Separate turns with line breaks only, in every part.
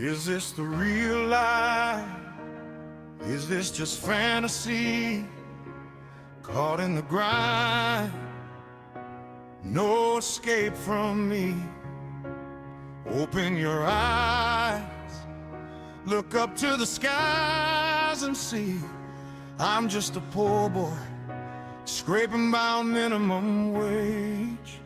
Is this the real life? Is this just fantasy? Caught in the grind, no escape from me. Open your eyes, look up to the skies and see I'm just a poor boy, scraping by minimum wage.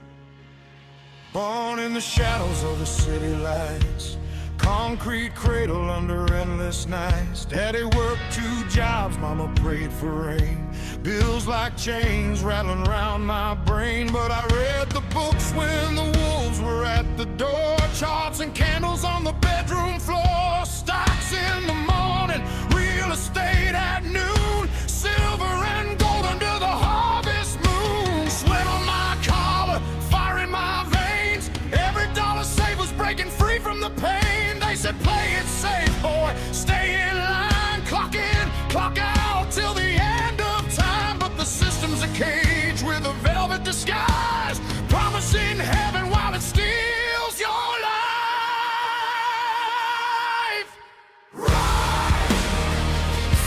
Born in the shadows of the city lights, concrete cradle under endless nights. Daddy worked 2 jobs, mama prayed for rain. Bills like chains rattling around my brain. But I read the books when the wolves were at the door. Charts and candles on the bedroom floor. Stocks in the morning, real estate at noon. Silver and gold under the harvest moon. Sweat on my collar, fire in my veins. Every dollar saved was breaking free from the pain. They said play it safe, boy, stay in line. Clock in, clock out till the end of time. But the system's a cage with a velvet disguise, promising heaven while it steals your life. Rise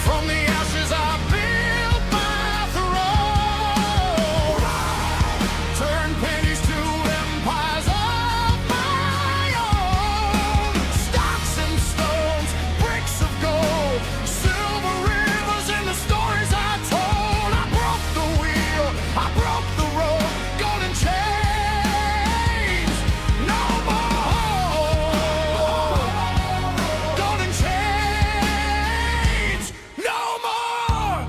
from the ashes I built my throne. Rise. Turn pennies to empires of my own. Stocks and stones, bricks of gold, silver rivers in the stories I told. I broke the wheel, I broke the road, golden chains, no more. Golden chains, no more.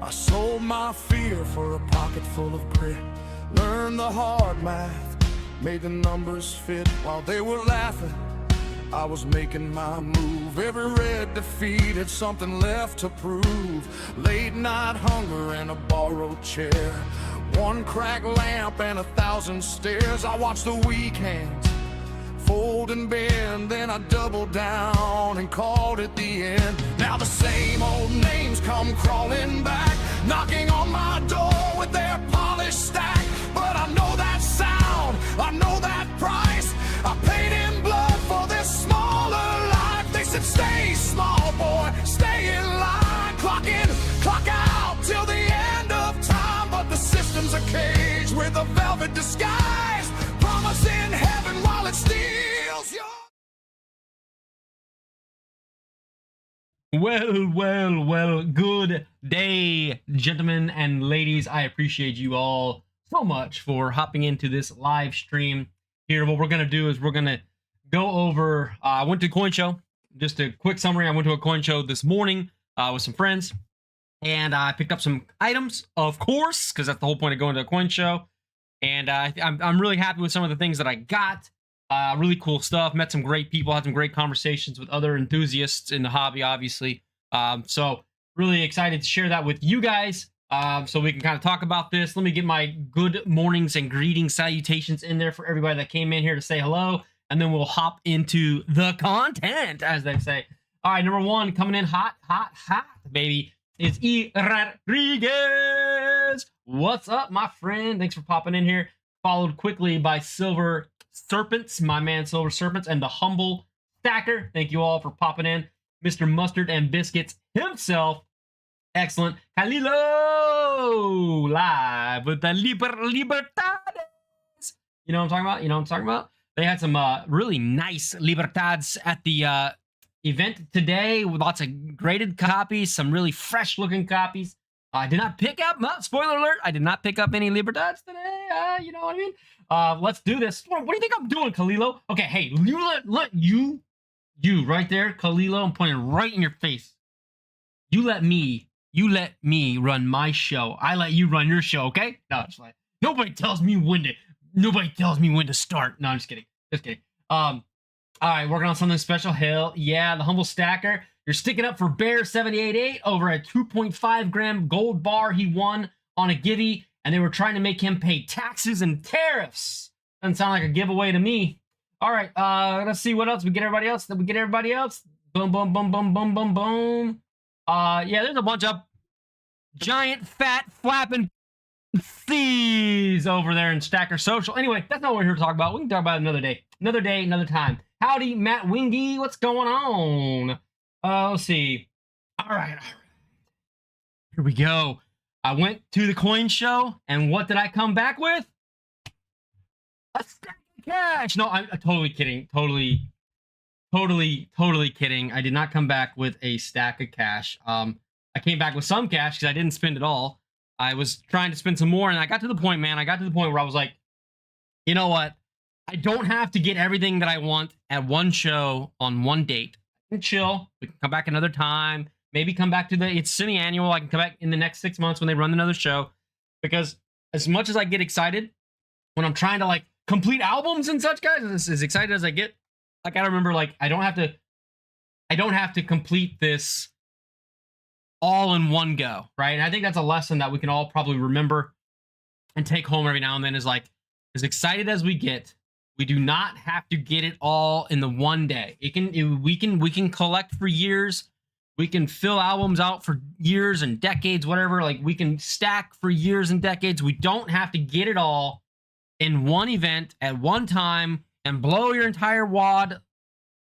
I sold my fear for a pocket full of grit. Learned the hard math, made the numbers fit. While they were laughing, I was making my move. Every red defeat had something left to prove. Late night hunger and a borrowed chair, 1 cracked lamp and 1,000 stairs. I watched the weak hands fold and bend, then I doubled down and called it the end. Now the same old names come crawling back, knocking on my door with their polished stack. But I know that sound, I know that price. I paid in blood for this smaller life. They said stay small, boy, stay in line. Clock in, clock out till the end of time. But the system's a cage with a velvet disguise, promising heaven while it steals your...
Well, good day, gentlemen and ladies. I appreciate you all so much for hopping into this live stream here. What we're going to do is we're going to go over, I went to a coin show, just a quick summary. I went to a coin show this morning with some friends, and I picked up some items, of course, because that's the whole point of going to a coin show. And I'm really happy with some of the things that I got. Really cool stuff. Met some great people. Had some great conversations with other enthusiasts in the hobby, obviously. So really excited to share that with you guys, so we can kind of talk about this. Let me get my good mornings and greetings, salutations in there for everybody that came in here to say hello. And then we'll hop into the content, as they say. All right, number 1 coming in hot, baby, is E. Rodriguez. What's up, my friend? Thanks for popping in here. Followed quickly by Silver Serpents, my man Silver Serpents, and the Humble Stacker. Thank you all for popping in. Mr. Mustard and Biscuits himself. Excellent. Halilo live with the Libertades. You know what I'm talking about? You know what I'm talking about? They had some really nice Libertades at the event today with lots of graded copies, some really fresh looking copies. I did not pick up, spoiler alert, I did not pick up any Libertades today. You know what I mean? Let's do this. What do you think I'm doing, Kalilo? Okay, hey, you right there, Kalilo, I'm pointing right in your face. You let me run my show. I let you run your show, okay? No, it's fine. Nobody tells me when to start. No, I'm just kidding. All right, working on something special. Hell yeah, the Humble Stacker. You're sticking up for Bear 788 over a 2.5 gram gold bar he won on a givey, and they were trying to make him pay taxes and tariffs. Doesn't sound like a giveaway to me. All right, let's see what else. We get everybody else. Boom, boom, boom, boom, boom, boom, boom. Yeah, there's a bunch of giant, fat, flapping thieves over there in Stacker Social. Anyway, that's not what we're here to talk about. We can talk about it another day. Another day, another time. Howdy, Matt Wingy. What's going on? Let's see. All right. Here we go. I went to the coin show, and what did I come back with? A stack of cash. No, I'm totally kidding. Totally kidding. I did not come back with a stack of cash. I came back with some cash because I didn't spend it all. I was trying to spend some more, and I got to the point, man. I got to the point where I was like, you know what? I don't have to get everything that I want at one show on one date. I can chill. We can come back another time. Maybe come back to it's semi-annual. I can come back in the next 6 months when they run another show. Because as much as I get excited when I'm trying to like complete albums and such, guys, as excited as I get, I gotta remember, like, I don't have to complete this all in one go, right? And I think that's a lesson that we can all probably remember and take home every now and then, is like, as excited as we get, we do not have to get it all in the one day. We can collect for years. We can fill albums out for years and decades, whatever. Like, we can stack for years and decades. We don't have to get it all in one event at one time and blow your entire wad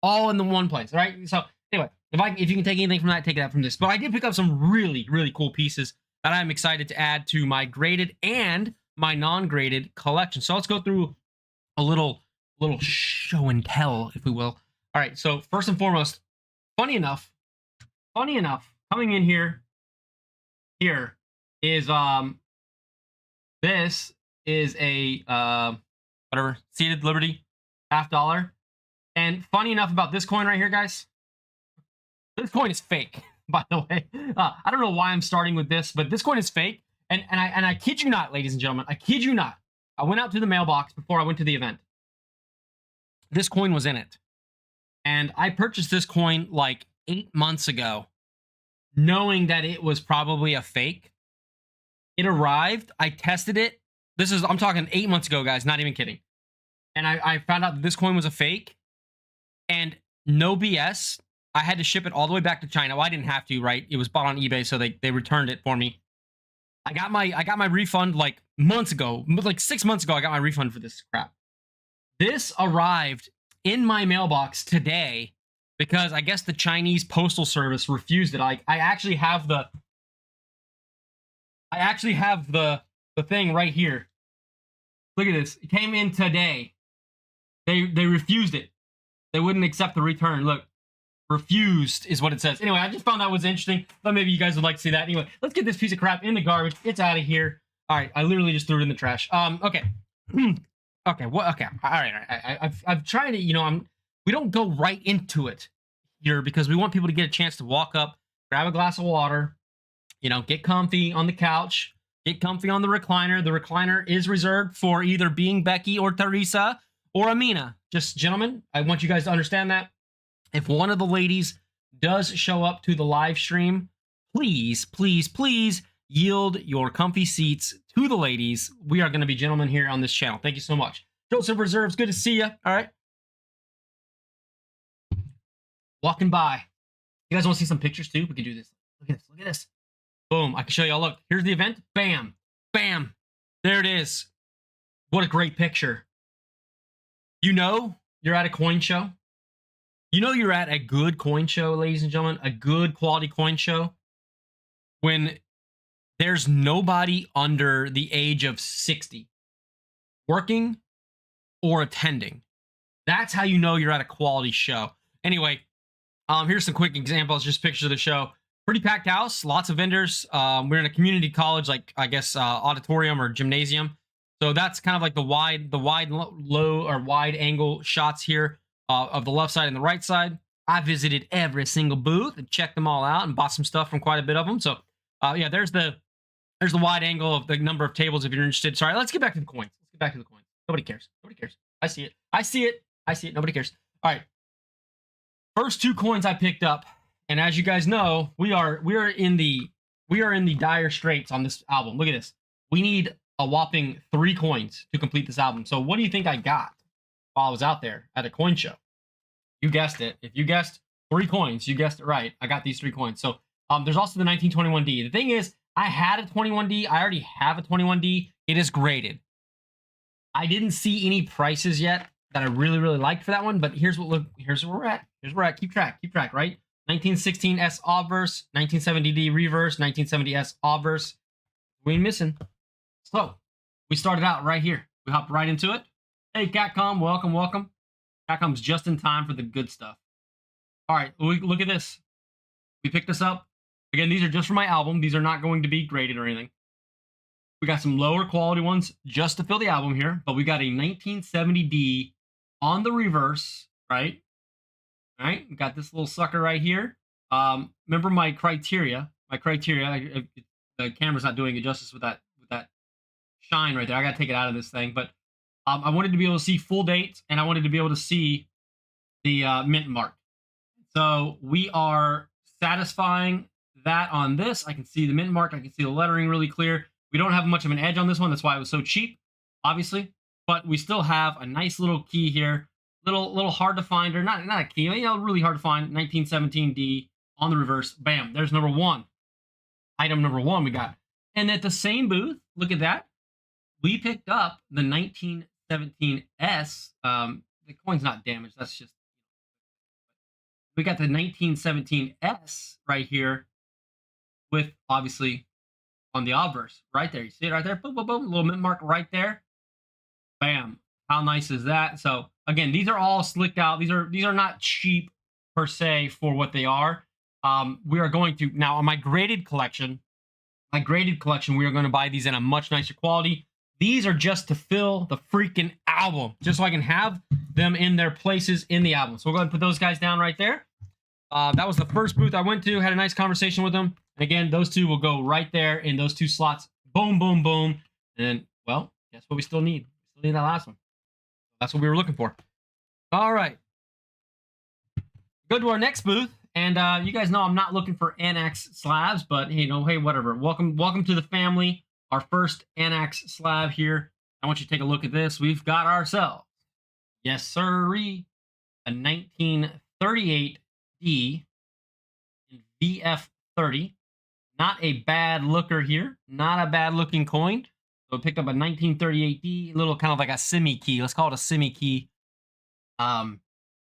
all in the one place, right? So anyway, if you can take anything from that, take that from this. But I did pick up some really, really cool pieces that I'm excited to add to my graded and my non-graded collection. So let's go through a little show and tell, if we will. All right, so first and foremost, funny enough, coming in here is this is a whatever, Seated Liberty $50. And funny enough about this coin right here, guys, this coin is fake, by the way. I don't know why I'm starting with this, but this coin is fake. And I kid you not, ladies and gentlemen, I kid you not. I went out to the mailbox before I went to the event. This coin was in it. And I purchased this coin like 8 months ago, knowing that it was probably a fake. It arrived. I tested it. I'm talking 8 months ago, guys, not even kidding. And I found out that this coin was a fake. And no BS, I had to ship it all the way back to China. Well, I didn't have to, right? It was bought on eBay, so they returned it for me. I got my refund like months ago, like 6 months ago. I got my refund for this crap. This arrived in my mailbox today because I guess the Chinese postal service refused it. I actually have the thing right here. Look at this. It came in today. They refused it. They wouldn't accept the return. Look, refused is what it says. Anyway, I just found that was interesting. Thought maybe you guys would like to see that. Anyway, let's get this piece of crap in the garbage. It's out of here. All right, I literally just threw it in the trash. Okay. Okay. What? Okay. All right. I've tried to. We don't go right into it here because we want people to get a chance to walk up, grab a glass of water, get comfy on the couch, get comfy on the recliner. The recliner is reserved for either being Becky or Teresa or Amina. Just, gentlemen, I want you guys to understand that. If one of the ladies does show up to the live stream, please, please, please yield your comfy seats to the ladies. We are going to be gentlemen here on this channel. Thank you so much. Joseph Reserves, good to see you. All right. Walking by. You guys want to see some pictures too? We can do this. Look at this. Look at this. Boom. I can show y'all. Look, here's the event. Bam. Bam. There it is. What a great picture. You're at a coin show. You're at a good coin show, ladies and gentlemen, a good quality coin show, when there's nobody under the age of 60 working or attending. That's how you know you're at a quality show. Anyway, here's some quick examples, just pictures of the show. Pretty packed house, lots of vendors. We're in a community college, like I guess auditorium or gymnasium. So that's kind of like the wide low or wide angle shots here of the left side and the right side. I visited every single booth and checked them all out and bought some stuff from quite a bit of them. So yeah, there's the wide angle of the number of tables if you're interested. Sorry, let's get back to the coins. Let's get back to the coins. Nobody cares. Nobody cares. I see it. I see it. I see it. Nobody cares. All right. First two coins I picked up, and as you guys know, we are in the dire straits on this album. Look at this. We need a whopping 3 coins to complete this album. So what do you think I got while I was out there at a coin show? You guessed it. If you guessed 3 coins, you guessed it right. I got these 3 coins. So there's also the 1921D. The thing is, I had a 21D. I already have a 21D. It is graded. I didn't see any prices yet that I really, really liked for that one, but here's where we're at. Here's where we're at. Keep track, right? 1916S obverse, 1970D reverse, 1970S obverse. We ain't missing. So we started out right here. We hopped right into it. Hey, Catcom, welcome, welcome. Catcom's just in time for the good stuff. All right, look at this. We picked this up. Again, these are just for my album. These are not going to be graded or anything. We got some lower quality ones just to fill the album here, but we got a 1970D on the reverse, right? All right, we got this little sucker right here. Remember my criteria? The camera's not doing it justice with that shine right there. I gotta take it out of this thing, but I wanted to be able to see full date, and I wanted to be able to see the mint mark. So we are satisfying that on this. I can see the mint mark. I can see the lettering really clear. We don't have much of an edge on this one. That's why it was so cheap, obviously. But we still have a nice little key here. Little hard to find, or not a key, really hard to find. 1917D on the reverse. Bam, there's number one. Item number one we got. And at the same booth, look at that. We picked up the 1917S. The coin's not damaged. That's just... We got the 1917S right here with, obviously, on the obverse right there. You see it right there? Boom, boom, boom. Little mint mark right there. Bam. How nice is that? So again, these are all slicked out. These are not cheap per se for what they are. We are going to now on my graded collection. We are going to buy these in a much nicer quality. These are just to fill the freaking album, just so I can have them in their places in the album. So we're going to put those guys down right there. That was the first booth I went to. Had a nice conversation with them. And again, those two will go right there in those two slots. Boom, boom, boom. And, well, guess what we still need? We still need that last one. That's what we were looking for. All right. Go to our next booth. And you guys know I'm not looking for Annex slabs, but, hey, whatever. Welcome to the family. Our first Annex slab here. I want you to take a look at this. We've got ourselves, yes, sirree, a 1938D in VF30. Not a bad looker here. Not a bad looking coin. So I picked up a 1938D, little kind of like a semi key. Let's call it a semi key coin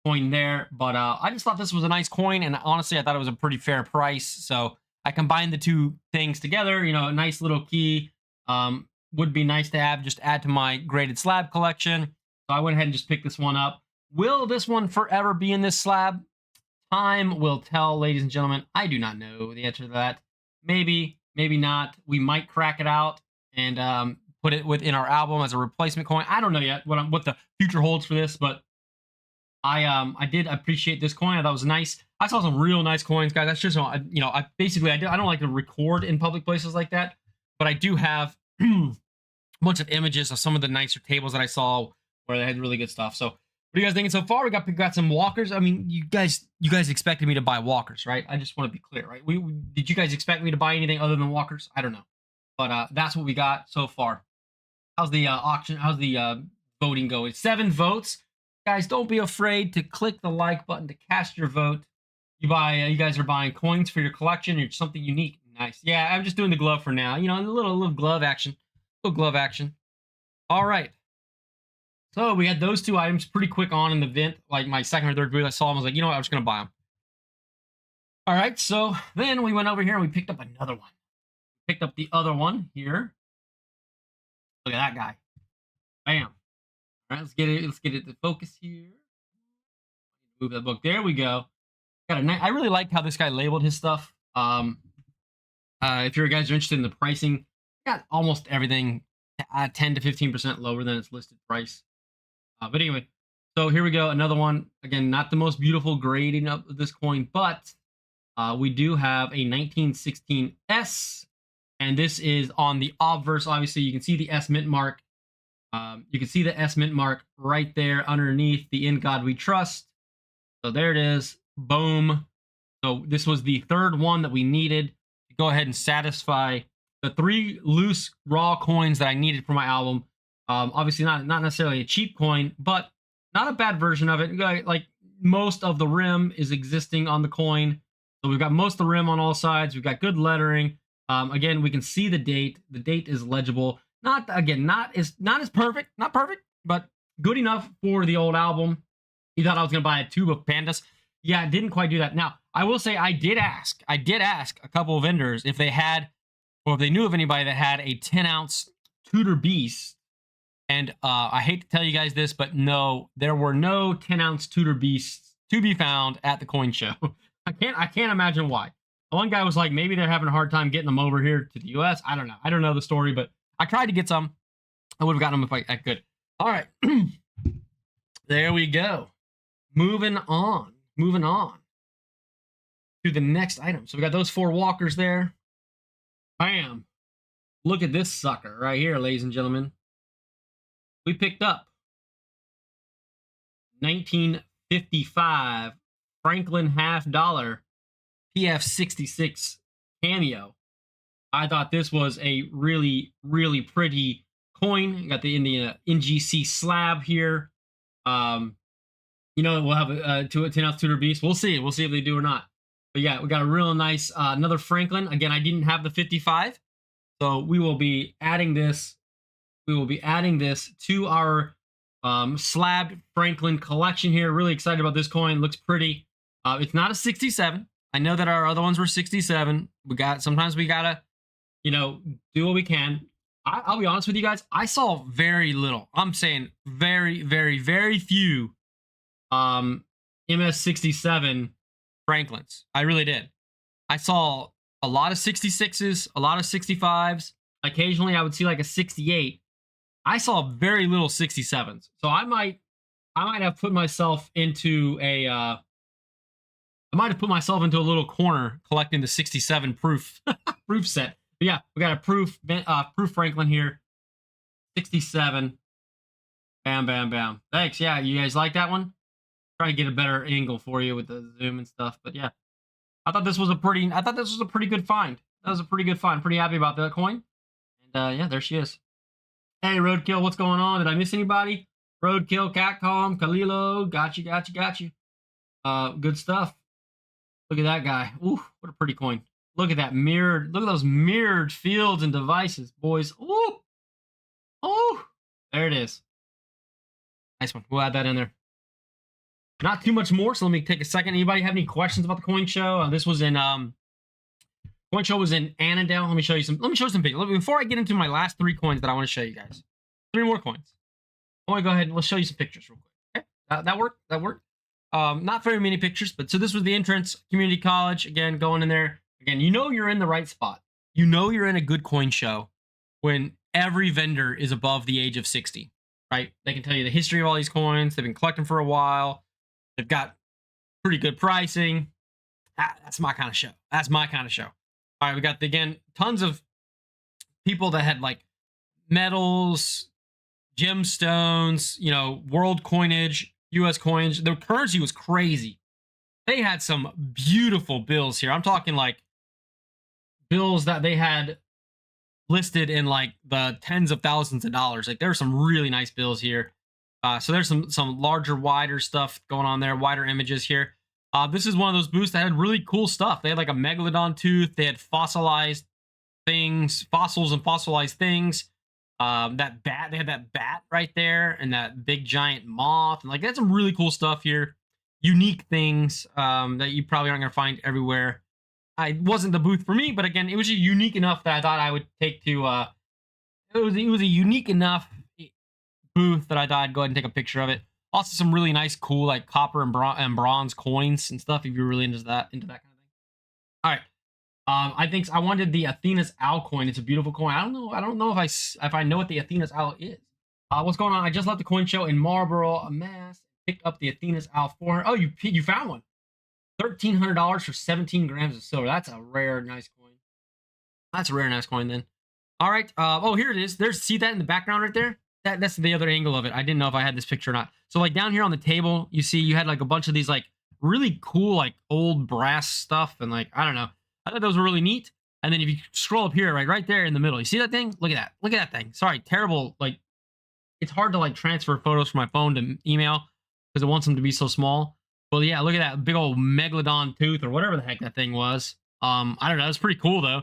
there. But I just thought this was a nice coin, and honestly, I thought it was a pretty fair price. So I combined the two things together. You know, a nice little key would be nice to have. Just add to my graded slab collection. So I went ahead and just picked this one up. Will this one forever be in this slab? Time will tell, ladies and gentlemen. I do not know the answer to that. Maybe, maybe not. We might crack it out and put it within our album as a replacement coin. I don't know yet what the future holds for this, but I did appreciate this coin. I thought it was nice. I saw some real nice coins, guys. That's just, I don't like to record in public places like that, but I do have a bunch of images of some of the nicer tables that I saw where they had really good stuff. So what are you guys thinking so far? We got some walkers. I mean, you guys expected me to buy walkers, right? I just want to be clear, right? Did you guys expect me to buy anything other than walkers? I don't know, but that's what we got so far. How's the auction? How's the voting going? 7 votes, guys. Don't be afraid to click the like button to cast your vote. You guys are buying coins for your collection or something unique. Nice. Yeah, I'm just doing the glove for now. You know, a little glove action. Little glove action. All right. So we had those 2 items pretty quick on in the event. Like my second or third booth, I saw them. I was like, you know what? I'm just going to buy them. All right. So then we went over here and we picked up another one. Picked up the other one here. Look at that guy. Bam. All right. Let's get it to focus here. Move that book. There we go. I really liked how this guy labeled his stuff. If you guys are interested in the pricing, got almost everything 10 to 15% lower than its listed price. But anyway, so here we go. Another one. Again, not the most beautiful grading of this coin, but we do have a 1916S, and this is on the obverse. Obviously, you can see the S mint mark. You can see the S mint mark right there underneath the "In God We Trust." So there it is. Boom. So this was the third one that we needed to go ahead and satisfy the 3 loose raw coins that I needed for my album. Obviously not necessarily a cheap coin, but not a bad version of it. Like most of the rim is existing on the coin. So we've got most of the rim on all sides. We've got good lettering. Again, we can see the date. The date is legible. Not as perfect, not perfect, but good enough for the old album. You thought I was gonna buy a tube of pandas. Yeah, didn't quite do that. Now, I will say I did ask a couple of vendors if they had, or if they knew of anybody that had a 10-ounce Tudor Beast. And I hate to tell you guys this, but no, there were no 10-ounce Tudor Beasts to be found at the coin show. I can't imagine why. One guy was like, maybe they're having a hard time getting them over here to the US. I don't know. I don't know the story, but I tried to get some. I would have gotten them if I could. All right. There we go. Moving on to the next item. So we got those 4 walkers there. Bam. Look at this sucker right here, ladies and gentlemen. We picked up 1955 Franklin half dollar PF66 cameo. I thought this was a really, really pretty coin. You got the NGC slab here. You know, we'll have a 10-ounce Tudor Beast. We'll see. We'll see if they do or not. But yeah, we got a real nice another Franklin. Again, I didn't have the 55, so we will be adding this. We will be adding this to our slabbed Franklin collection here. Really excited about this coin. Looks pretty. It's not a 67. I know that our other ones were 67. Sometimes we gotta, you know, do what we can. I'll be honest with you guys. I saw very little. I'm saying very, very, very few MS67 Franklins. I really did. I saw a lot of 66s, a lot of 65s. Occasionally I would see like a 68. I saw very little 67s. So I might have put myself into a little corner collecting the 67 proof proof set. But yeah, we got a proof Franklin here. 67. Bam, bam, bam. Thanks. Yeah, you guys like that one? Try to get a better angle for you with the zoom and stuff. But yeah, I thought this was a pretty good find. That was a pretty good find. Pretty happy about that coin. And yeah, there she is. Hey, Roadkill, what's going on? Did I miss anybody? Roadkill, Catcom, Kalilo, got you. Good stuff. Look at that guy. Ooh, what a pretty coin. Look at that mirrored. Look at those mirrored fields and devices, boys. Ooh, there it is. Nice one. We'll add that in there. Not too much more, so let me take a second. Anybody have any questions about the coin show? This was in coin show was in Annandale. Let me show you some pictures. Before I get into my last 3 coins that I want to show you guys. 3 more coins. I want to go ahead and let's show you some pictures real quick. Okay? That worked. Not very many pictures, but so this was the entrance, community college. Again, going in there. Again, you know you're in the right spot. You know you're in a good coin show when every vendor is above the age of 60, right? They can tell you the history of all these coins. They've been collecting for a while. They've got pretty good pricing. That's my kind of show. All right, we got, again, tons of people that had like metals, gemstones, you know, world coinage, US coinage. The currency was crazy. They had some beautiful bills here. I'm talking like bills that they had listed in like the tens of thousands of dollars. Like there's some really nice bills here. So there's some larger, wider stuff going on there, wider images here. This is one of those booths that had really cool stuff. They had like a megalodon tooth. They had fossilized things, fossils and fossilized things. That bat, they had that bat right there, and that big giant moth. And like, that's some really cool stuff here. Unique things that you probably aren't gonna find everywhere. It wasn't the booth for me, but again, it was unique enough that I thought I would take to. It was a unique enough booth that I thought I'd go ahead and take a picture of it. Also, some really nice, cool like copper and bronze coins and stuff. If you're really into that kind of thing. All right. I wanted the Athena's Owl coin. It's a beautiful coin. I don't know if I know what the Athena's Owl is. What's going on? I just left the coin show in Marlboro, Mass. Picked up the Athena's Owl 400. Oh, you found one. $1,300 for 17 grams of silver. That's a rare, nice coin. That's a rare, nice coin then. All right. Oh, here it is. See that in the background right there? That's the other angle of it. I didn't know if I had this picture or not. So like down here on the table, you see you had like a bunch of these like really cool like old brass stuff, and like I don't know. I thought those were really neat. And then if you scroll up here, right there in the middle, you see that thing? Look at that. Look at that thing. Sorry, terrible. Like it's hard to like transfer photos from my phone to email because it wants them to be so small. Well, yeah, look at that big old megalodon tooth or whatever the heck that thing was. I don't know. It's pretty cool though.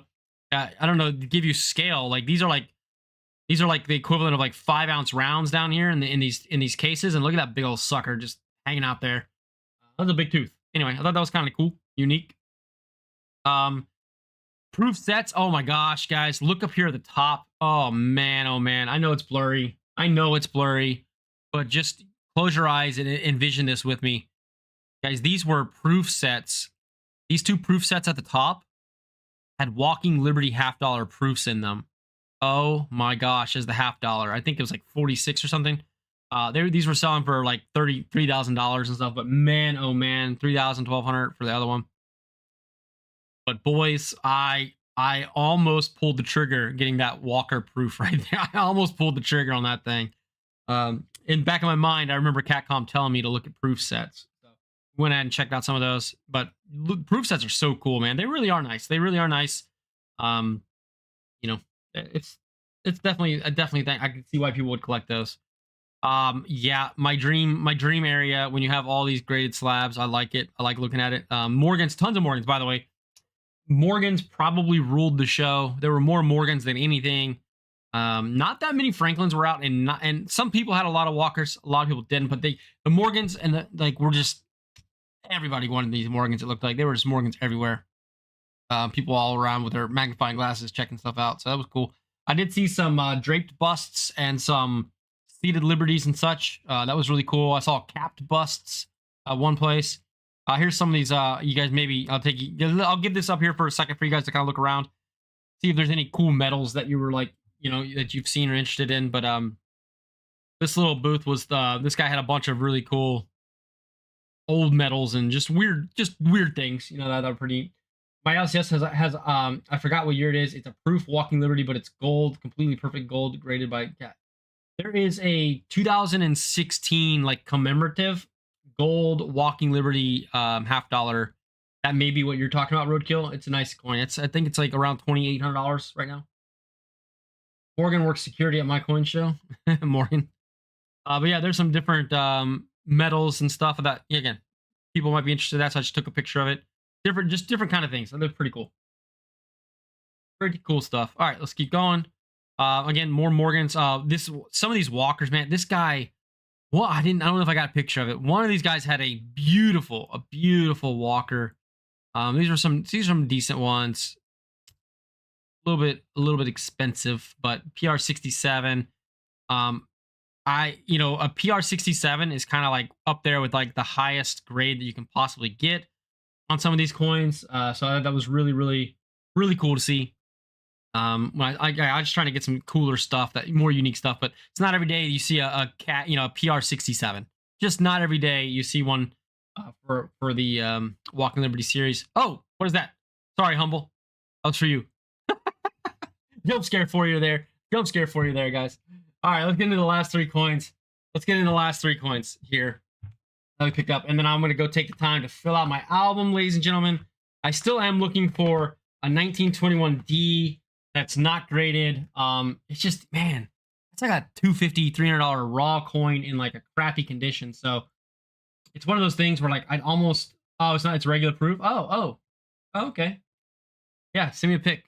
I don't know, to give you scale, like these are like the equivalent of like 5-ounce rounds down here in these cases, and look at that big old sucker just hanging out there. That's a big tooth. Anyway, I thought that was kind of cool, unique. Proof sets. Oh my gosh, guys, look up here at the top. Oh man, oh man. I know it's blurry. But just close your eyes and envision this with me. Guys, these were proof sets. These 2 proof sets at the top had Walking Liberty half-dollar proofs in them. Oh my gosh, as the half-dollar. I think it was like 46 or something. These were selling for like $33,000 and stuff, but man, oh man, 3,000, 1,200 for the other one. But boys, I almost pulled the trigger getting that Walker proof right there. I almost pulled the trigger on that thing. In back of my mind, I remember Catcom telling me to look at proof sets. So went ahead and checked out some of those. But proof sets are so cool, man. They really are nice. They really are nice. You know, it's definitely a thing. I can see why people would collect those. Yeah, my dream area when you have all these graded slabs. I like it. I like looking at it. Morgans, tons of Morgans, by the way. Morgans probably ruled the show. There were more Morgans than anything. Not that many Franklins were out, and some people had a lot of Walkers. A lot of people didn't, but the Morgans and were just, everybody wanted these Morgans. It looked like there were just Morgans everywhere. People all around with their magnifying glasses checking stuff out. So that was cool. I did see some draped busts and some seated liberties and such. That was really cool. I saw capped busts one place. Here's some of these. You guys, maybe I'll give this up here for a second for you guys to kind of look around, see if there's any cool medals that you were like, that you've seen or interested in. But this little booth was this guy had a bunch of really cool old medals and just weird things, that are pretty. My LCS has I forgot what year it is. It's a proof Walking Liberty, but it's gold, completely perfect gold, graded by There is a 2016 like commemorative gold Walking Liberty half-dollar. That may be what you're talking about, Roadkill. It's a nice coin. I think it's like around $2,800 right now. Morgan works security at my coin show. Morgan. But yeah, there's some different medals and stuff that, again, people might be interested in that, so I just took a picture of it. Different kind of things. They're pretty cool. Pretty cool stuff. All right, let's keep going. Again, more Morgans. Some of these Walkers, man. This guy, well, I don't know if I got a picture of it. One of these guys had a beautiful Walker. These are some decent ones. A little bit expensive, but PR67. A PR67 is kind of like up there with like the highest grade that you can possibly get on some of these coins. So that was really cool to see. I just trying to get some cooler stuff, more unique stuff, but it's not every day you see a PR67. Just not every day you see one for the Walking Liberty series. Oh, what is that? Sorry, Humble. That was for you. Jump scare for you there, guys. All right, let's get into the last 3 coins. Here that we picked up, and then I'm going to go take the time to fill out my album, ladies and gentlemen. I still am looking for a 1921D that's not graded. It's just, man, it's like a $250, $300 raw coin in like a crappy condition. So it's one of those things where like I'd almost, it's regular proof. Okay. Yeah, send me a pic.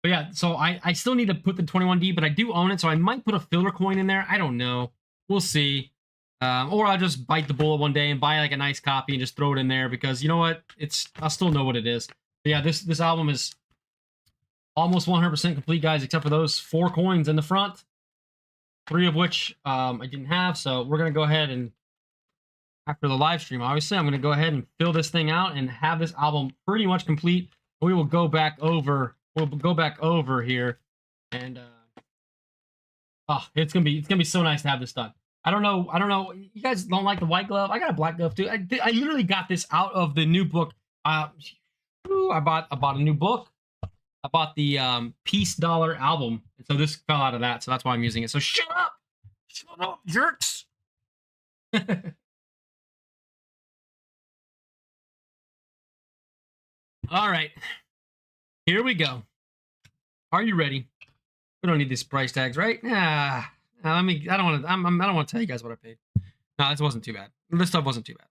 But yeah, so I still need to put the 21D, but I do own it, so I might put a filler coin in there. I don't know. We'll see. Or I'll just bite the bullet one day and buy like a nice copy and just throw it in there, because you know what? I'll still know what it is. But yeah, this album is almost 100% complete, guys, except for those 4 coins in the front, 3 of which I didn't have. So we're gonna go ahead and, after the live stream, obviously, I'm gonna go ahead and fill this thing out and have this album pretty much complete. We will go back over. We'll go back over here, and it's gonna be so nice to have this done. I don't know. You guys don't like the white glove? I got a black glove too. I literally got this out of the new book. I bought a new book. I bought the Peace Dollar album, and so this fell out of that. So that's why I'm using it. So shut up, jerks. All right. Here we go. Are you ready? We don't need these price tags, right? I don't want to tell you guys what I paid. No, this wasn't too bad. This stuff wasn't too bad.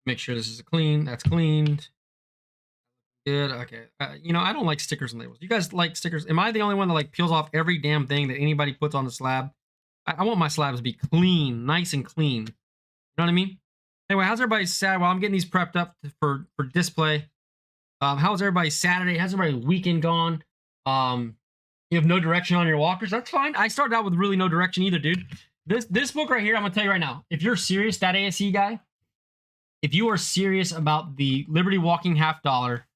Make sure this is clean. That's cleaned. Good. Okay. You know, I don't like stickers and labels. You guys like stickers? Am I the only one that like peels off every damn thing that anybody puts on the slab? I want my slabs to be clean, nice and clean. You know what I mean? Anyway, how's everybody's Saturday? Well, I'm getting these prepped up for display. How's everybody's Saturday? How's everybody's weekend gone? You have no direction on your walkers. That's fine. I started out with really no direction either, dude. This book right here, I'm gonna tell you right now. If you're serious, that ASE guy, if you are serious about the Liberty Walking half dollar,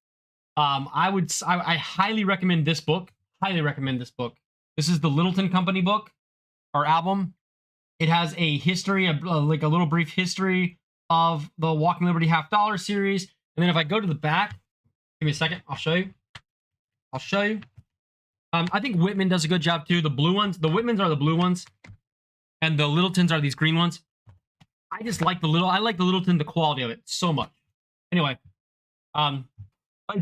I highly recommend this book. Highly recommend this book. This is the Littleton Company book or album. It has a history, like a little brief history of the Walking Liberty half dollar series. And then if I go to the back, give me a second, I'll show you. I'll show you. I think Whitman does a good job too. The blue ones, the Whitmans are the blue ones, and the Littletons are these green ones. I just like I like the Littleton, the quality of it so much. Anyway, I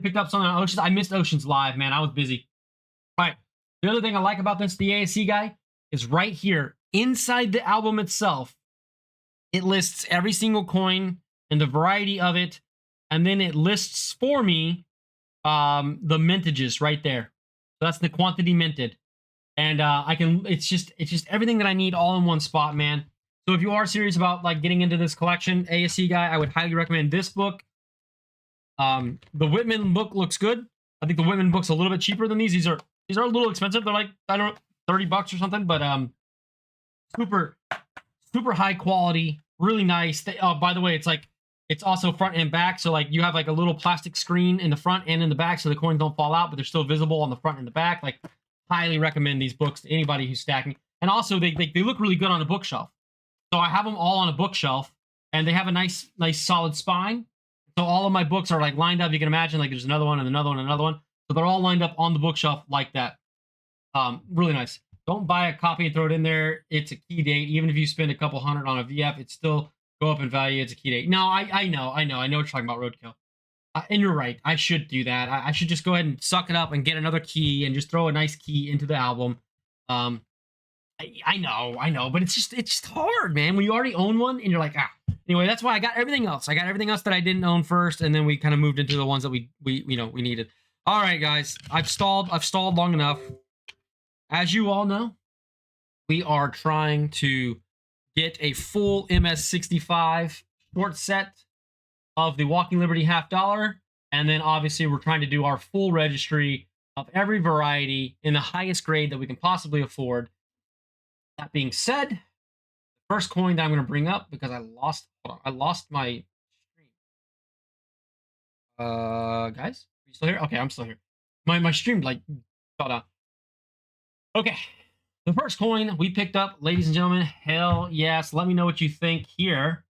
picked up something on Oceans. I missed Oceans Live, man. I was busy. All right. The other thing I like about this, the ASC guy, is right here inside the album itself. It lists every single coin and the variety of it, and then it lists for me the mintages right there. So that's the quantity minted, and I can. It's just everything that I need all in one spot, man. So if you are serious about like getting into this collection, ASC guy, I would highly recommend this book. The Whitman book looks good. I think the Whitman book's a little bit cheaper than these. These are a little expensive. They're like, I don't know, $30 or something, but super high quality, really nice. By the way, it's also front and back, so like you have like a little plastic screen in the front and in the back, so the coins don't fall out, but they're still visible on the front and the back. Like, highly recommend these books to anybody who's stacking. And also, they look really good on a bookshelf. So I have them all on a bookshelf, and they have a nice solid spine. So all of my books are like lined up. You can imagine like there's another one and another one and another one. So they're all lined up on the bookshelf like that. Really nice. Don't buy a copy and throw it in there. It's a key date. Even if you spend a couple $100 on a VF, it's still go up in value. It's a key date. No, I know what you're talking about, Roadkill. And you're right. I should do that. I should just go ahead and suck it up and get another key and just throw a nice key into the album. I know, but it's just hard, man. When you already own one and you're like, Anyway, that's why I got everything else. I got everything else that I didn't own first, and then we kind of moved into the ones that we needed. All right, guys. I've stalled long enough. As you all know, we are trying to get a full MS65 short set of the Walking Liberty half dollar, and then obviously we're trying to do our full registry of every variety in the highest grade that we can possibly afford. That being said, the first coin that I'm going to bring up, because I lost my stream. Guys, are you still here? Okay, I'm still here. My stream like fell down. Okay, the first coin we picked up, ladies and gentlemen. Hell yes! Let me know what you think here.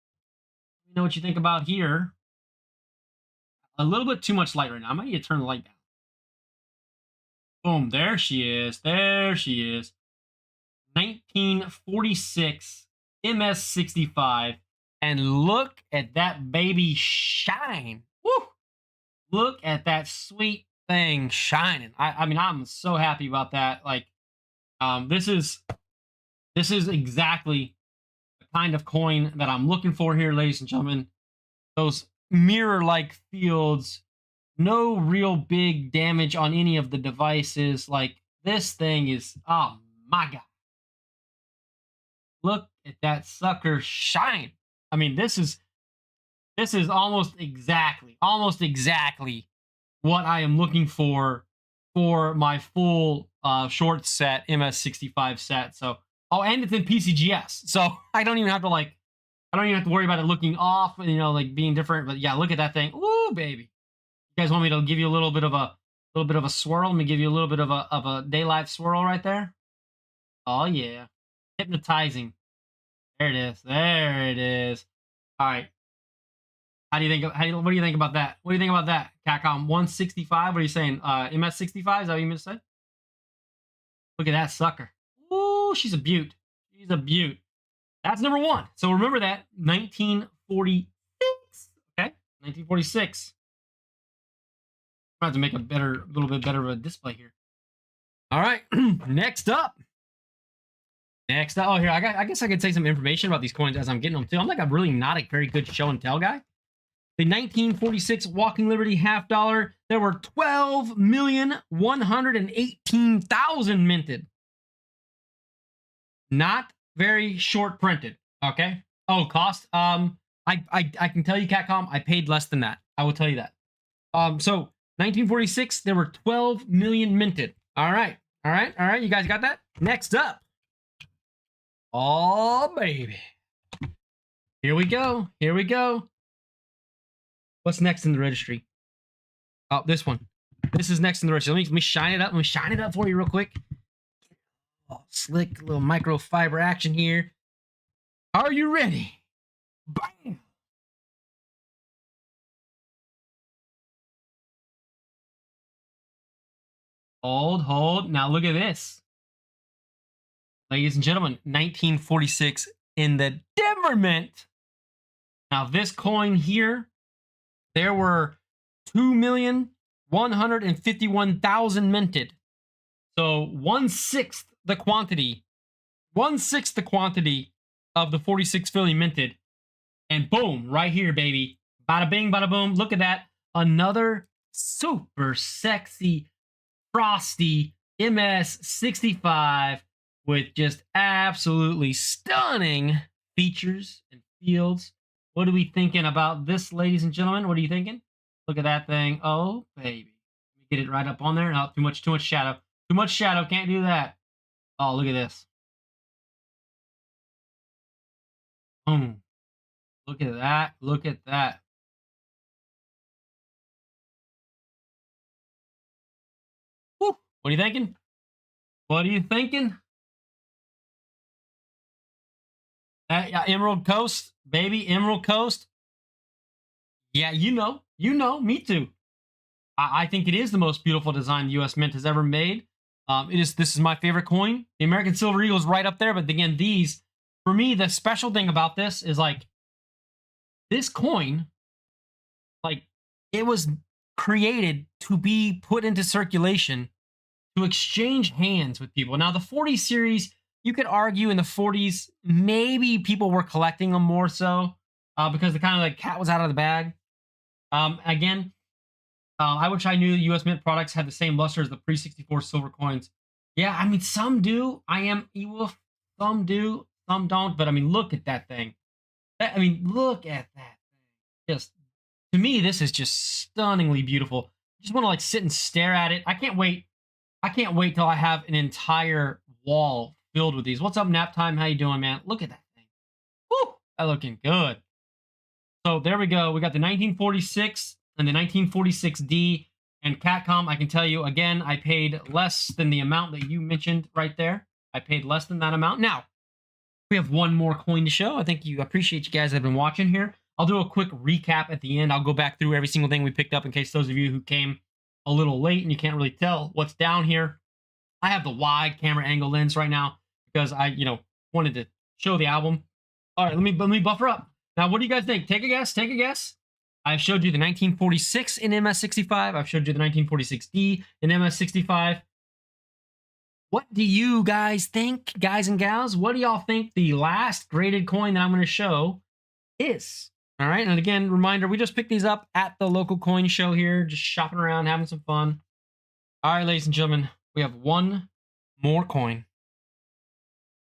Let me know what you think about here. A little bit too much light right now. I might need to turn the light down. Boom! There she is. There she is. 1946 MS65, and look at that baby shine. Woo! Look at that sweet thing shining. I mean, I'm so happy about that. Like, this is exactly the kind of coin that I'm looking for here, ladies and gentlemen. Those mirror-like fields, no real big damage on any of the devices. Like, this thing is, oh my God. Look at that sucker shine. I mean, this is almost exactly what I am looking for my full short set MS65 set. So, and it's in PCGS, so I don't even have to worry about it looking off, like being different. But yeah, look at that thing. Ooh, baby! You guys want me to give you a little bit of a swirl? Let me give you a little bit of a daylight swirl right there. Oh yeah. Hypnotizing. There it is. There it is. All right. What do you think about that? What do you think about that? Capcom 165. What are you saying? MS65? Is that what you meant to say? Look at that sucker. Ooh, she's a beaut. She's a beaut. That's number one. So remember that. 1946. Okay. 1946. I'm going to have to make a little bit better of a display here. All right. Next up. Oh, here, I guess I could say some information about these coins as I'm getting them too. I'm like really not a very good show and tell guy. The 1946 Walking Liberty half dollar, there were 12,118,000 minted. Not very short printed. Okay. Oh, cost. I can tell you, Catcom, I paid less than that. I will tell you that. So 1946, there were 12 million minted. All right. All right. All right. You guys got that? Next up. Oh, baby. Here we go. Here we go. What's next in the registry? Oh, this one. This is next in the registry. Let me shine it up. Let me shine it up for you real quick. Oh, slick little microfiber action here. Are you ready? Bam! Hold. Now look at this. Ladies and gentlemen, 1946 in the Denver Mint. Now this coin here, there were 2,151,000 minted. So 1/6 the quantity. 1/6 the quantity of the 46 Philly minted. And boom, right here, baby. Bada bing, bada boom. Look at that. Another super sexy, frosty MS65 with just absolutely stunning features and fields. What are we thinking about this, ladies and gentlemen? What are you thinking? Look at that thing. Oh, baby. Let me get it right up on there. No, too much shadow. Too much shadow. Can't do that. Oh, look at this. Boom. Look at that. Look at that. Woo. What are you thinking? What are you thinking? Yeah, Emerald Coast, baby, Emerald Coast. Yeah, you know, me too. I think it is the most beautiful design the U.S. Mint has ever made. This is my favorite coin. The American Silver Eagle is right up there, but again, these, for me, the special thing about this is like this coin, like it was created to be put into circulation to exchange hands with people. Now, the 40 series, you could argue in the 40s, maybe people were collecting them more so because the kind of like cat was out of the bag. Again, I wish I knew the U.S. Mint products had the same luster as the pre-64 silver coins. Yeah, I mean, some do. I am Ewolf. Some do, some don't. But I mean, look at that thing. Look at that thing. Just, to me, this is just stunningly beautiful. Just want to like sit and stare at it. I can't wait. I can't wait till I have an entire wall filled with these. What's up, Nap Time? How you doing, man? Look at that thing. Woo! That looking good. So there we go. We got the 1946 and the 1946D. And Catcom, I can tell you, again, I paid less than the amount that you mentioned right there. I paid less than that amount. Now, we have one more coin to show. I think you appreciate you guys that have been watching here. I'll do a quick recap at the end. I'll go back through every single thing we picked up in case those of you who came a little late and you can't really tell what's down here. I have the wide camera angle lens right now because I, wanted to show the album. All right, let me buffer up. Now, what do you guys think? Take a guess. Take a guess. I've showed you the 1946 in MS65. I've showed you the 1946D in MS65. What do you guys think, guys and gals? What do y'all think the last graded coin that I'm going to show is? All right, and again, reminder, we just picked these up at the local coin show here, just shopping around, having some fun. All right, ladies and gentlemen, we have one more coin.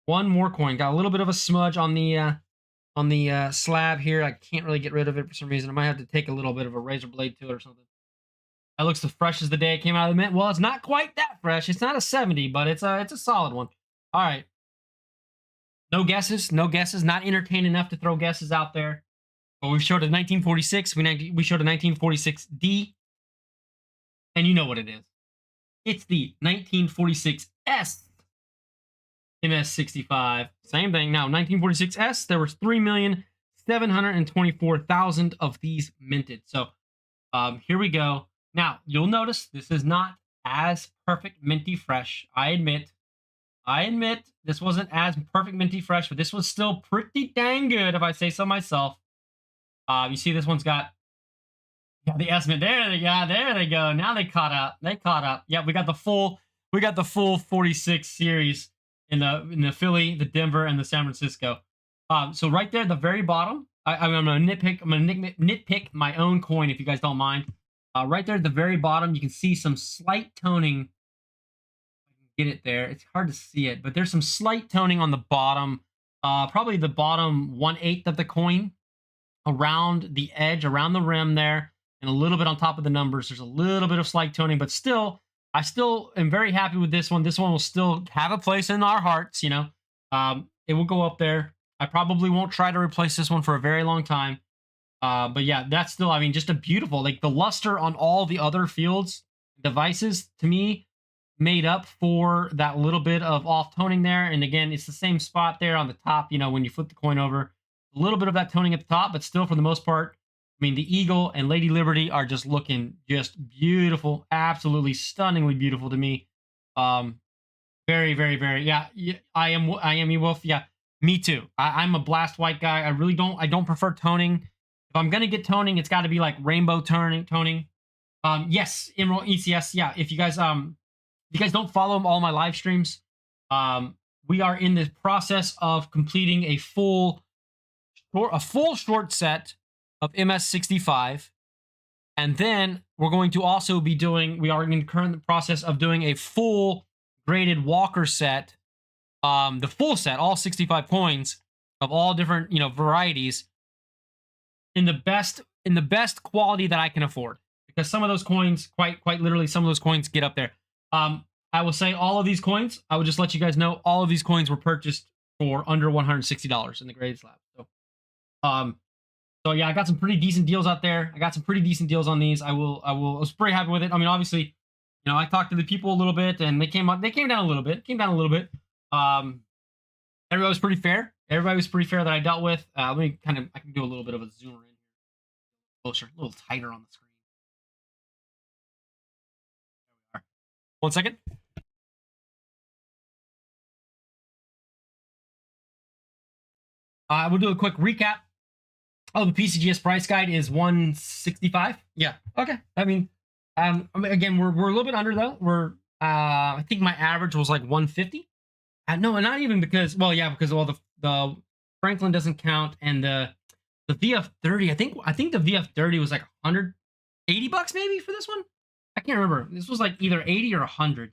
One more coin. Got a little bit of a smudge on the slab here. I can't really get rid of it for some reason. I might have to take a little bit of a razor blade to it or something. That looks as fresh as the day it came out of the mint. Well, it's not quite that fresh. It's not a 70, but it's a solid one. All right. No guesses. No guesses. Not entertained enough to throw guesses out there. But we showed a 1946. We showed a 1946D. And you know what it is. It's the 1946S MS65. Same thing. Now, 1946S, there was 3,724,000 of these minted. So here we go. Now, you'll notice this is not as perfect minty fresh. I admit this wasn't as perfect minty fresh, but this was still pretty dang good, if I say so myself. You see this one's got the S mint. There they go. Now they caught up. Yeah, we got the full 46 series in the Philly, the Denver, and the San Francisco. So right there at the very bottom, I'm gonna nitpick. I'm gonna nitpick my own coin if you guys don't mind. Right there at the very bottom, you can see some slight toning. Get it there. It's hard to see it, but there's some slight toning on the bottom. Probably the bottom 1/8 of the coin, around the edge, around the rim there, and a little bit on top of the numbers. There's a little bit of slight toning, but still, I still am very happy with this one. This one will still have a place in our hearts. It will go up there. I probably won't try to replace this one for a very long time. But yeah, that's still, I mean, just a beautiful, like the luster on all the other fields devices to me made up for that little bit of off toning there. And again, it's the same spot there on the top, when you flip the coin over, a little bit of that toning at the top, but still for the most part, I mean, the Eagle and Lady Liberty are just looking just beautiful, absolutely stunningly beautiful to me. Very, very, very, yeah, I am E-Wolf. Yeah, me too. I'm a blast white guy. I don't prefer toning. If I'm gonna get toning, it's got to be like rainbow toning. Yes, Emerald ECS. Yeah, if you guys don't follow all my live streams, we are in the process of completing a full short set of MS65, and then we're going to also be doing. We are in the current process of doing a full graded Walker set, the full set, all 65 coins of all different varieties, in the best quality that I can afford, because some of those coins, quite literally, some of those coins get up there. I will say all of these coins, I would just let you guys know, all of these coins were purchased for under $160 in the graded slab. So yeah, I got some pretty decent deals out there. I got some pretty decent deals on these. I was pretty happy with it. I mean, obviously, I talked to the people a little bit, and they came down a little bit. Everybody was pretty fair. Everybody was pretty fair that I dealt with. I can do a little bit of a zoom in closer, a little tighter on the screen. There we are. 1 second. We'll do a quick recap. Oh, the PCGS price guide is $165. Yeah. Okay. I mean, again, we're a little bit under though. I think my average was like $150. No, not even because. Well, yeah, because the Franklin doesn't count, and the VF30. I think the VF30 was like $180 maybe for this one. I can't remember. This was like either 80 or 100.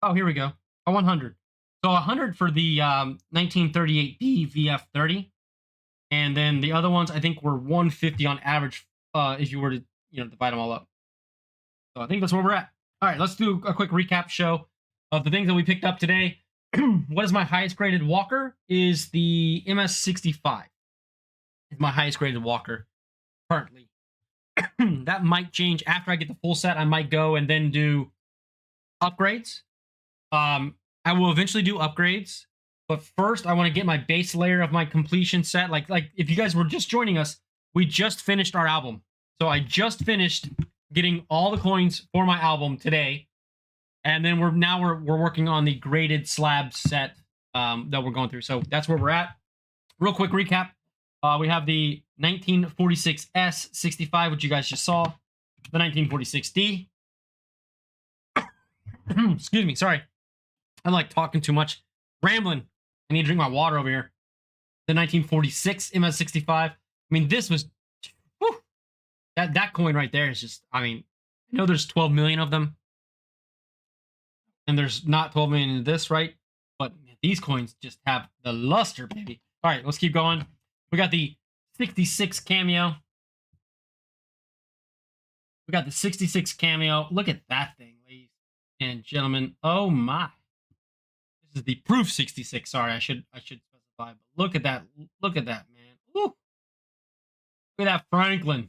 Oh, here we go. 100. So 100 for the 1938D VF30, and then the other ones I think were 150 on average. If you were to divide them all up. So I think that's where we're at. All right, let's do a quick recap show of the things that we picked up today. What is my highest graded Walker? Is the MS65. It's my highest graded Walker currently. That might change after I get the full set. I might go and then do upgrades. I will eventually do upgrades, but first I want to get my base layer of my completion set. Like if you guys were just joining us, we just finished our album. So I just finished getting all the coins for my album today, and then we're working on the graded slab set that we're going through. So that's where we're at. Real quick recap. We have the 1946S 65, which you guys just saw. The 1946D. Excuse me, sorry. I'm like talking too much. Rambling. I need to drink my water over here. The 1946 MS65. I mean, this was... Whew, that coin right there is just... I mean, I know there's 12 million of them. And there's not 12 million in this, right? But man, these coins just have the luster, baby. All right, let's keep going. We got the 66 cameo. We got the 66 cameo. Look at that thing, ladies and gentlemen. Oh my. This is the proof 66. Sorry, I should specify. But look at that. Look at that, man. Woo. Look at that Franklin.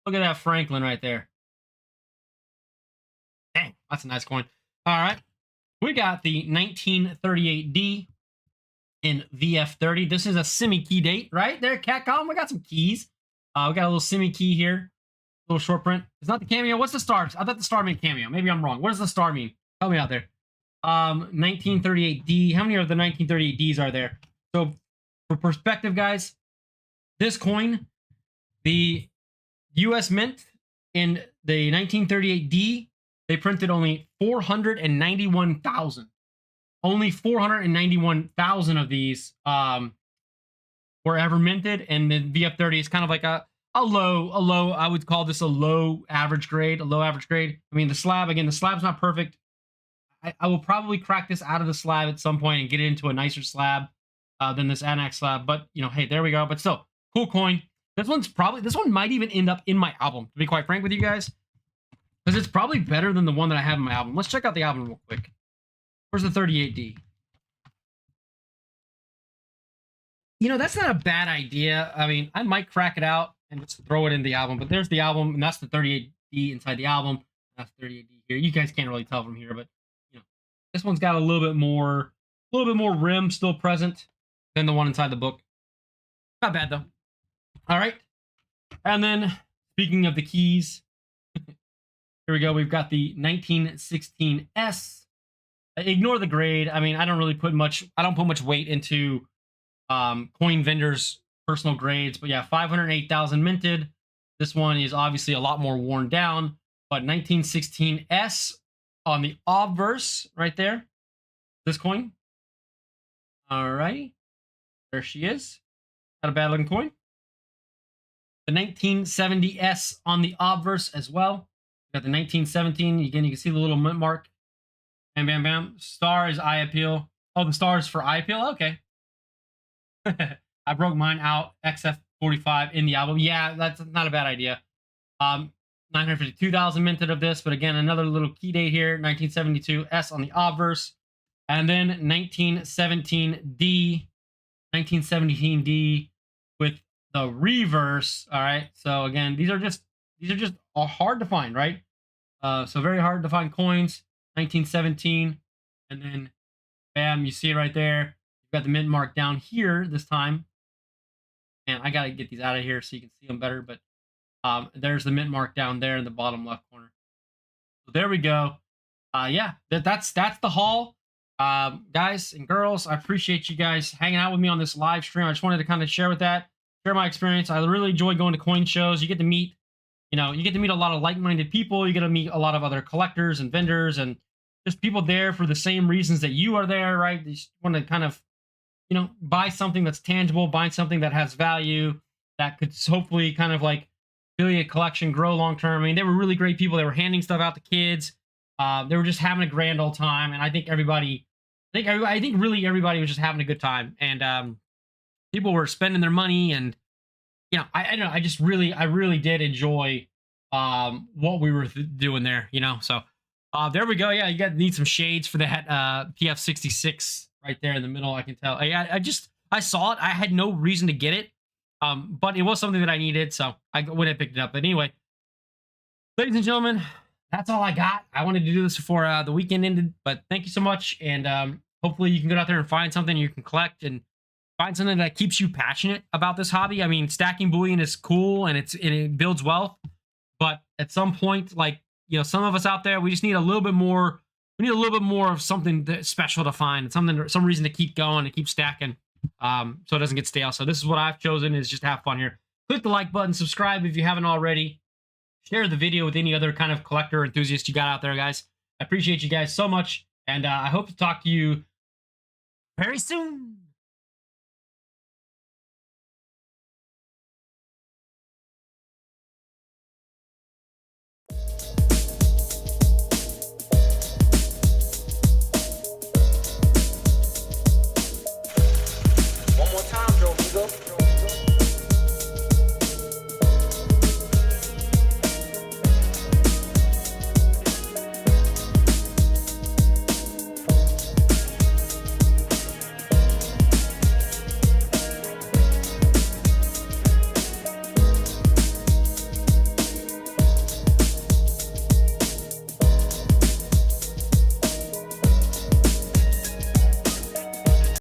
Look at that Franklin right there. Dang, that's a nice coin. All right. We got the 1938D in VF30. This is a semi-key date, right? There, Catcom. We got some keys. We got a little semi-key here. A little short print. It's not the cameo. What's the star? I thought the star meant cameo. Maybe I'm wrong. What does the star mean? Help me out there. 1938D. How many of the 1938Ds are there? So, for perspective, guys, this coin, the U.S. Mint in the 1938D, they printed only 491,000. Only 491,000 of these were ever minted, and the VF30 is kind of like a low. I would call this a low average grade. I mean, the slab, again, the slab's not perfect. I will probably crack this out of the slab at some point and get it into a nicer slab than this Anax slab. But you know, hey, there we go. But still, cool coin. This one might even end up in my album, to be quite frank with you guys, because it's probably better than the one that I have in my album. Let's check out the album real quick. Where's the 38D? You know, that's not a bad idea. I mean, I might crack it out and just throw it in the album. But there's the album, and that's the 38D inside the album. That's 38D here. You guys can't really tell from here, but you know, this one's got a little bit more rim still present than the one inside the book. Not bad though. All right, and then speaking of the keys, here we go. We've got the 1916S. Ignore the grade. I mean, I don't put much weight into coin vendors' personal grades, but yeah, 508,000 minted. This one is obviously a lot more worn down, but 1916S on the obverse right there. This coin. All right, there she is. Not a bad looking coin. The 1970S on the obverse as well. Got the 1917. Again, you can see the little mint mark. Bam, bam, bam. Star is eye appeal. Oh, the star is for eye appeal? Okay. I broke mine out. XF45 in the album. Yeah, that's not a bad idea. 952,000 minted of this, but again, another little key date here. 1972S on the obverse. And then 1917D. 1917D with the reverse. All right, so again, these are just hard to find, right? So very hard to find coins. 1917, and then bam, you see it right there. You've got the mint mark down here this time, and I gotta get these out of here so you can see them better. But there's the mint mark down there in the bottom left corner. So there we go. Yeah, that's the haul. Guys and girls, I appreciate you guys hanging out with me on this live stream. I just wanted to kind of share my experience. I really enjoy going to coin shows. You get to meet, a lot of like-minded people. You get to meet a lot of other collectors and vendors and just people there for the same reasons that you are there, right? They just want to kind of, buy something that's tangible, buy something that has value, that could hopefully kind of like build a collection, grow long-term. I mean, they were really great people. They were handing stuff out to kids. They were just having a grand old time. And I think everybody was just having a good time. And people were spending their money, and I don't know, I really did enjoy what we were doing there, so there we go. Yeah, you need some shades for that PF66 right there in the middle. I can tell. I saw it. I had no reason to get it, but it was something that I needed, so I went and picked it up. But anyway, ladies and gentlemen, that's all I got. I wanted to do this before the weekend ended, but thank you so much. And hopefully you can go out there and find something you can collect and find something that keeps you passionate about this hobby. I mean, stacking bullion is cool and it builds wealth, but at some point, like, some of us out there, we just need a little bit more. We need a little bit more of something special to find, some reason to keep going and keep stacking, so it doesn't get stale. So this is what I've chosen, is just have fun here. Click the like button, subscribe if you haven't already. Share the video with any other kind of collector enthusiast you got out there, guys. I appreciate you guys so much, and I hope to talk to you very soon.